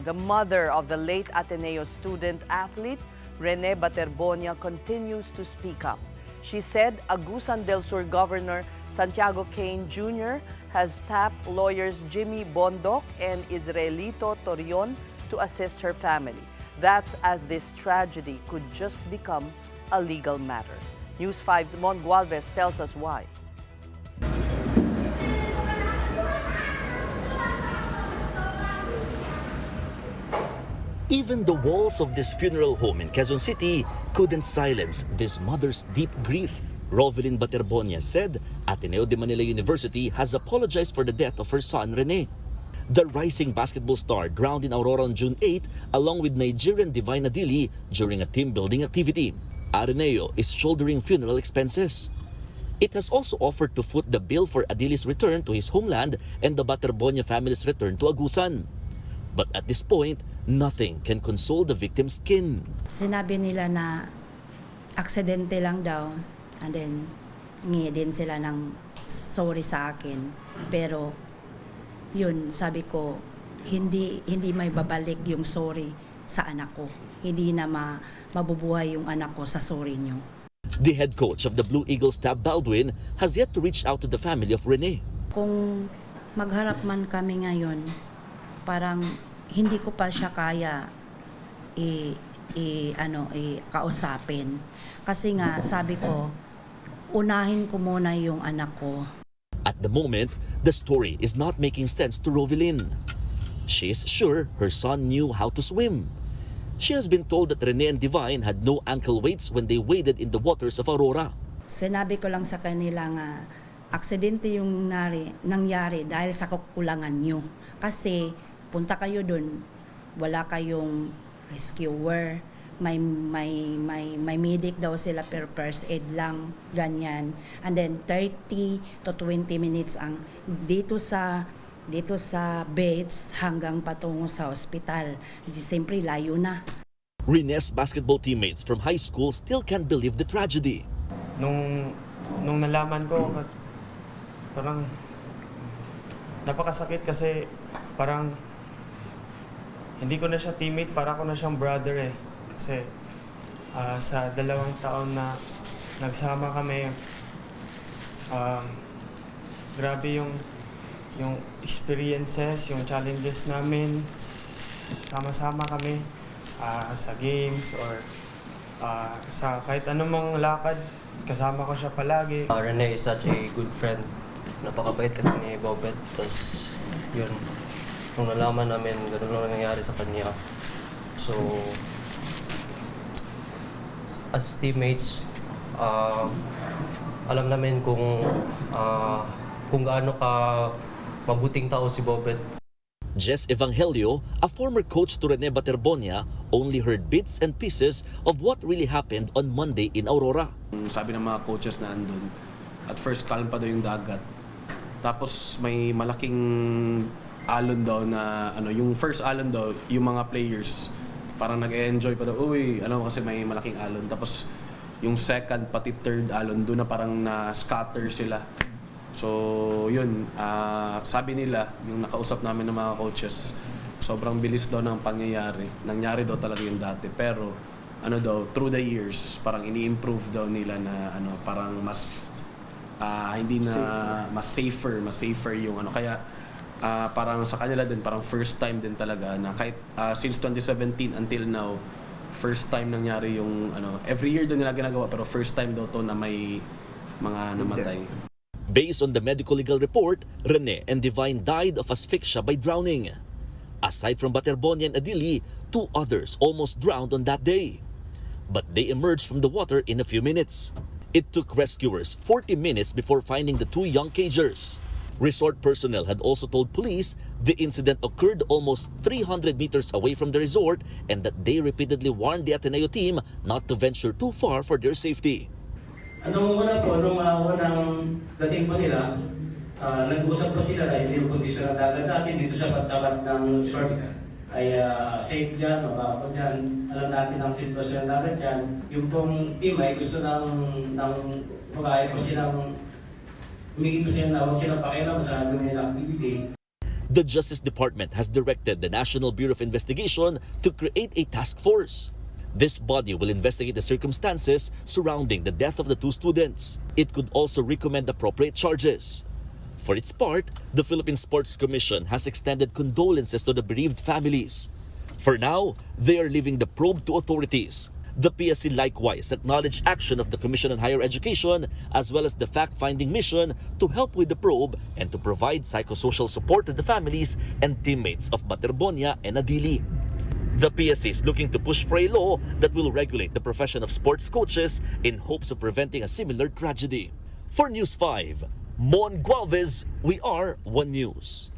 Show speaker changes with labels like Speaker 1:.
Speaker 1: The mother of the late Ateneo student athlete, Rene Baterbonia, continues to speak up. She said Agusan del Sur Governor Santiago Cain Jr. has tapped lawyers Jimmy Bondoc and Israelito Torion to assist her family. That's as this tragedy could just become a legal matter. News 5's Mon Gualvez tells us why.
Speaker 2: Even the walls of this funeral home in Quezon City couldn't silence this mother's deep grief. Rovelyn Baterbonia said Ateneo de Manila University has apologized for the death of her son Rene. The rising basketball star drowned in Aurora on June 8 along with Nigerian Divine Adili during a team building activity. Ateneo is shouldering funeral expenses. It has also offered to foot the bill for Adili's return to his homeland and the Baterbonia family's return to Agusan. But at this point, nothing can console the victim's skin.
Speaker 3: Sinabi nila na aksidente lang daw, and then ngi din sila ng sorry sa akin. Pero yun, sabi ko, hindi may babalik yung sorry sa anak ko. Hindi na mabubuhay yung anak ko sa sorry nyo.
Speaker 2: The head coach of the Blue Eagles, Tab Baldwin, has yet to reach out to the family of Rene.
Speaker 3: Kung magharap man kami ngayon, parang hindi ko pa siya kaya kausapin. Kasi nga, sabi ko, unahin ko muna yung anak ko.
Speaker 2: At the moment, the story is not making sense to Rovelyn. She is sure her son knew how to swim. She has been told that Rene and Divine had no ankle weights when they waded in the waters of Aurora.
Speaker 3: Sinabi ko lang sa kanila nga, aksidente yung nangyari dahil sa kakulangan nyo. Kasi punta kayo dun, wala kayong rescuer, may medic daw sila per first aid lang, ganyan. And then 30 to 20 minutes ang dito sa beds hanggang patungo sa ospital. Siyempre layo na.
Speaker 2: Rene's basketball teammates from high school still can't believe the tragedy.
Speaker 4: Nung nalaman ko, parang napakasakit kasi parang hindi ko na siya teammate, para ko na siyang brother eh. Kasi sa 2 taon na nagsama kami, grabe yung experiences, yung challenges namin. Sama-sama kami sa games or sa kahit anumang lakad, kasama ko siya palagi.
Speaker 5: Rene is such a good friend. Napakabait kasi ni Bobet. Tapos yun, nung nalaman namin, gano'n lang nangyari sa kanya. So, as teammates, alam namin kung gaano ka mabuting tao si Bobet.
Speaker 2: Jess Evangelio, a former coach to Rene Baterbonia, only heard bits and pieces of what really happened on Monday in Aurora.
Speaker 6: Sabi ng mga coaches na andun, at first calm pa daw yung dagat. Tapos may malaking alon daw na yung first alon daw, yung mga players parang nag-enjoy pa daw. Kasi may malaking alon. Tapos yung second pati third alon doon na parang na-scatter sila. So yun, sabi nila, yung nakausap namin ng mga coaches, sobrang bilis daw ng pangyayari. Nangyari daw talaga yung dati. Pero through the years, parang ini-improve daw nila na parang mas hindi na mas safer yung kaya parang sa kanila din parang first time din talaga na kahit since 2017 until now, first time nangyari yung every year doon nila ginagawa pero first time daw to na may mga namatay.
Speaker 2: Based on the medical legal report, Rene and Divine died of asphyxia by drowning. Aside from Baterbonia and Adili, 2 others almost drowned on that day. But they emerged from the water in a few minutes. It took rescuers 40 minutes before finding the 2 young cagers. Resort personnel had also told police the incident occurred almost 300 meters away from the resort and that they repeatedly warned the Ateneo team not to venture too far for their safety.
Speaker 7: Nung unang dating po nila, nag-uusap po sila na yung kondisyon ng dagat natin dito sa pagtapat ng resort ay safe dyan, mababa dyan. Alam natin ang sitwasyon ng dagat dyan. Yung pong team ay gusto ng pagkain po silang humingi po sila na huwag silang pakialam sa nila activity.
Speaker 2: The Justice Department has directed the National Bureau of Investigation to create a task force. This body will investigate the circumstances surrounding the death of the two students. It could also recommend appropriate charges. For its part, the Philippine Sports Commission has extended condolences to the bereaved families. For now, they are leaving the probe to authorities. The PSC likewise acknowledged action of the Commission on Higher Education as well as the fact-finding mission to help with the probe and to provide psychosocial support to the families and teammates of Baterbonia and Adili. The PSC is looking to push for a law that will regulate the profession of sports coaches in hopes of preventing a similar tragedy. For News 5, Mon Gualvez, we are One News.